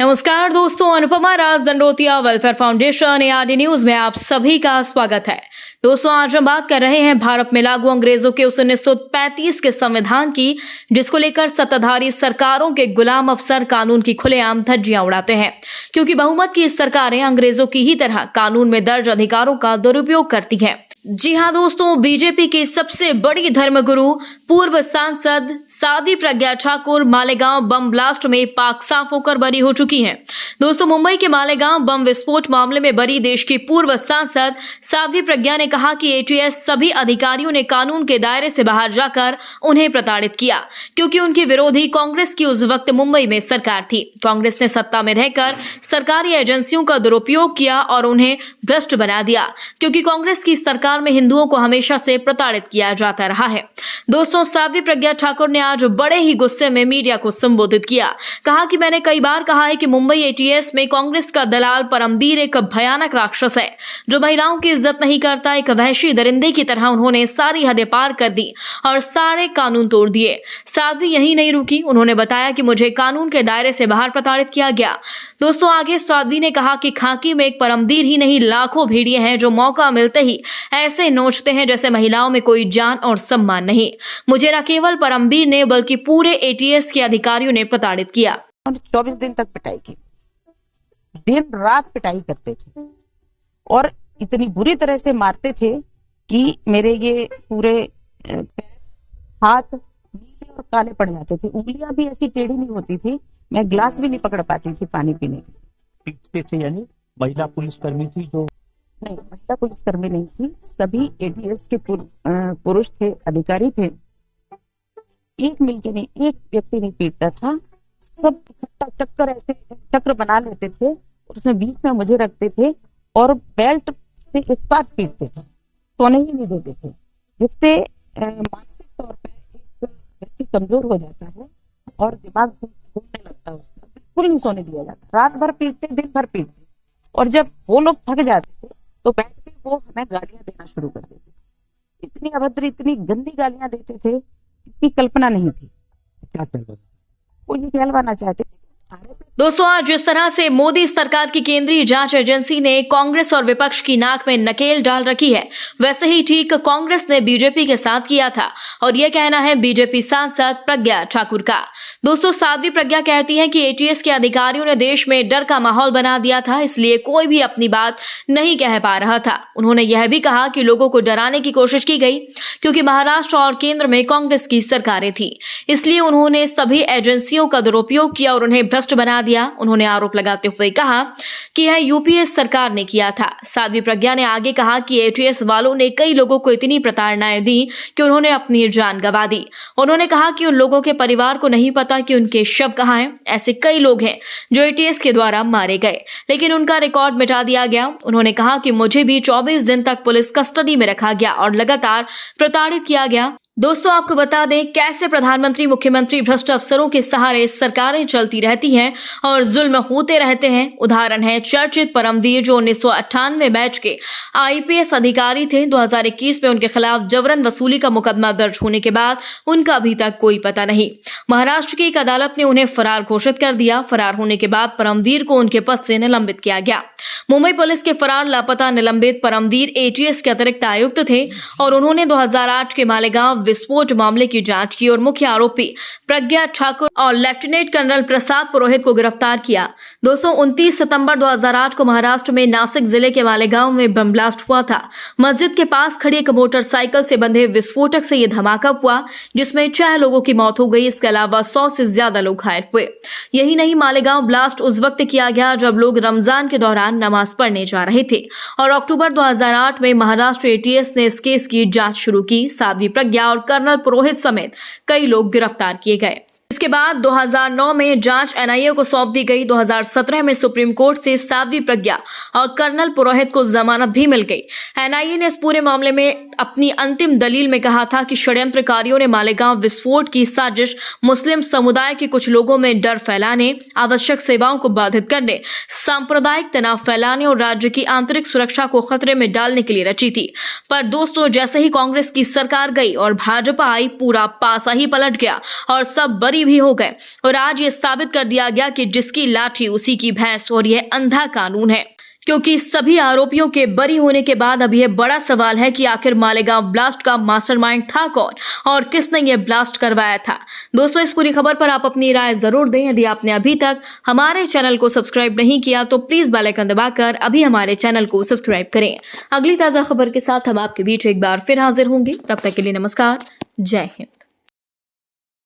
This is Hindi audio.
नमस्कार दोस्तों, Anupama Raj Dandotiya welfare foundation ARD news में आप सभी का स्वागत है। दोस्तों, आज हम बात कर रहे हैं भारत में लागू अंग्रेजों के उस 1935 के संविधान की, जिसको लेकर सत्ताधारी सरकारों के गुलाम अफसर कानून की खुलेआम धज्जियां उड़ाते हैं, क्योंकि बहुमत की सरकारें अंग्रेजों की ही तरह कानून में दर्ज अधिकारों का दुरुपयोग करती हैं। जी हां दोस्तों, बीजेपी की सबसे बड़ी धर्मगुरु पूर्व सांसद साध्वी प्रज्ञा ठाकुर मालेगांव बम ब्लास्ट में पाक साफ होकर बरी हो चुकी हैं। दोस्तों, मुंबई के मालेगांव बम विस्फोट मामले में बरी देश की पूर्व सांसद साध्वी प्रज्ञा ने कहा कि ATS सभी अधिकारियों ने कानून के दायरे से बाहर जाकर उन्हें प्रताड़ित किया, क्योंकि उनके विरोधी कांग्रेस की उस वक्त मुंबई में सरकार थी। कांग्रेस ने सत्ता में रहकर सरकारी एजेंसियों का दुरुपयोग किया और उन्हें भ्रष्ट बना दिया, क्योंकि कांग्रेस की सरकार में हिंदुओं को हमेशा से प्रताड़ित किया जाता रहा है। दोस्तों, साध्वी प्रज्ञा ठाकुर ने आज बड़े ही गुस्से में मीडिया को संबोधित किया। कहा कि मैंने कई बार कहा है कि मुंबई ATS में कांग्रेस का दलाल परमबीर एक भयानक राक्षस है, जो महिलाओं की इज्जत नहीं करता। एक वहशी दरिंदे की तरह उन्होंने सारी हदें पार कर दी और सारे कानून तोड़ दिए। साध्वी यही नहीं रुकी, उन्होंने बताया कि मुझे कानून के दायरे से बाहर प्रताड़ित किया गया। दोस्तों, आगे साध्वी ने कहा कि खाकी में एक परमबीर ही नहीं, लाखों भेड़िए हैं जो मौका मिलते ही ऐसे नोचते हैं जैसे महिलाओं में कोई जान और सम्मान नहीं। मुझे न केवल परमबीर ने बल्कि पूरे ATS के अधिकारियों ने प्रताड़ित किया। 24 दिन तक पिटाई की, दिन रात पिटाई करते थे और इतनी बुरी तरह से मारते थे कि मेरे ये पूरे हाथ नीले और काले पड़ जाते थे। उंगलियां भी ऐसी टेढ़ी नहीं होती थी, मैं ग्लास भी नहीं पकड़ पाती थी पानी पीने की। पीटते थे, यानी महिला पुलिसकर्मी थी जो? नहीं, महिला पुलिसकर्मी नहीं थी, सभी ATS के पुरुष थे, अधिकारी थे। एक मिलके नहीं, एक व्यक्ति नहीं पीटता था, सब चक्कर ऐसे चक्र बना लेते थे और उसमें बीच में मुझे रखते थे और बेल्ट से एक साथ पीटते थे, सोने ही नहीं देते थे, जिससे मानसिक तौर पर एक व्यक्ति कमजोर हो जाता है और दिमाग घूमने लगता है, उसका बिल्कुल नहीं सोने दिया जाता। रात भर पीटते, दिन भर पीटते, और जब वो लोग थक जाते थे तो बैठ के वो हमें गालियां देना शुरू कर देते थे। इतनी अभद्र, इतनी गंदी गालियां देते थे, इसकी कल्पना नहीं थी। क्या कहते? वो ये कहलवाना चाहते थे। दोस्तों, आज जिस तरह से मोदी सरकार की केंद्रीय जांच एजेंसी ने कांग्रेस और विपक्ष की नाक में नकेल डाल रखी है, वैसे ही ठीक कांग्रेस ने बीजेपी के साथ किया था, और यह कहना है बीजेपी सांसद प्रज्ञा ठाकुर का। दोस्तों, साध्वी प्रज्ञा कहती हैं कि ATS के अधिकारियों ने देश में डर का माहौल बना दिया था, इसलिए कोई भी अपनी बात नहीं कह पा रहा था। उन्होंने यह भी कहा कि लोगों को डराने की कोशिश की गई, क्योंकि महाराष्ट्र और केंद्र में कांग्रेस की सरकारें थी, इसलिए उन्होंने सभी एजेंसियों का दुरुपयोग किया और उन्हें भ्रष्ट बना दिया। उन्होंने आरोप लगाते हुए कहा कि यह UPA सरकार ने किया था। साध्वी प्रज्ञा ने आगे कहा कि ATS वालों ने कई लोगों को इतनी प्रताड़नाएं दी कि उन्होंने अपनी जान गंवा दी। उन्होंने कहा कि उन लोगों के परिवार को नहीं पता कि उनके शव कहां हैं। ऐसे कई लोग हैं जो ATS के द्वारा मारे गए, लेकिन उनका रिकॉर्ड मिटा दिया गया। उन्होंने कहा कि मुझे भी 24 दिन तक पुलिस कस्टडी में रखा गया और लगातार प्रताड़ित किया गया। दोस्तों, आपको बता दें कैसे प्रधानमंत्री, मुख्यमंत्री भ्रष्ट अफसरों के सहारे सरकारें चलती रहती हैं और जुल्म होते रहते हैं। उदाहरण है चर्चित परमवीर, जो 1998 बैच के IPS अधिकारी थे। 2021 में उनके खिलाफ जबरन वसूली का मुकदमा दर्ज होने के बाद उनका अभी तक कोई पता नहीं। महाराष्ट्र की एक अदालत ने उन्हें फरार घोषित कर दिया। फरार होने के बाद परमवीर को उनके पद से निलंबित किया गया। मुंबई पुलिस के फरार, लापता, निलंबित परमवीर ATS के अतिरिक्त आयुक्त थे और उन्होंने 2008 के मालेगांव विस्फोट मामले की जांच की और मुख्य आरोपी प्रज्ञा ठाकुर और लेफ्टिनेंट कर्नल प्रसाद पुरोहित को गिरफ्तार किया। दोस्तों, 29 सितंबर 2008 को महाराष्ट्र में नासिक जिले के मालेगांव में बम ब्लास्ट हुआ था। मस्जिद के पास खड़ी एक मोटरसाइकिल से बंधे विस्फोटक से यह धमाका हुआ, जिसमें 6 लोगों की मौत हो गई। इसके अलावा 100 से ज्यादा लोग घायल हुए। यही नहीं, मालेगांव ब्लास्ट उस वक्त किया गया जब लोग रमजान के दौरान नमाज पढ़ने जा रहे थे और अक्टूबर 2008 में महाराष्ट्र ATS ने इस केस की जांच शुरू की। साध्वी प्रज्ञा और कर्नल पुरोहित समेत कई लोग गिरफ्तार किए गए। इसके बाद 2009 में जांच NIA को सौंप दी गई। 2017 में सुप्रीम कोर्ट से साध्वी प्रज्ञा और कर्नल पुरोहित को जमानत भी मिल गई। NIA ने इस पूरे मामले में अपनी अंतिम दलील में कहा था कि षड्यंत्रकारियों ने मालेगांव विस्फोट की साजिश मुस्लिम समुदाय के कुछ लोगों में डर फैलाने, आवश्यक सेवाओं को बाधित करने, सांप्रदायिक तनाव फैलाने और राज्य की आंतरिक सुरक्षा को खतरे में डालने के लिए रची थी। पर दोस्तों, जैसे ही कांग्रेस की सरकार गई और भाजपा आई, पूरा पासा ही पलट गया और सब बरी बरी भी हो गए और आज ये साबित कर दिया गया कि जिसकी लाठी उसी की भैंस और यह अंधा कानून है, क्योंकि सभी आरोपियों के बरी होने के बाद अब यह बड़ा सवाल है कि आखिर मालेगांव ब्लास्ट का मास्टरमाइंड था कौन और किसने यह ब्लास्ट करवाया था। दोस्तों, इस पूरी खबर पर आप अपनी राय जरूर दें। यदि आपने अभी तक हमारे चैनल को सब्सक्राइब नहीं किया तो प्लीज बेल आइकन दबाकर अभी हमारे चैनल को सब्सक्राइब करें। अगली ताजा खबर के साथ हम आपके बीच एक बार फिर हाजिर होंगे। तब तक के लिए नमस्कार, जय हिंद।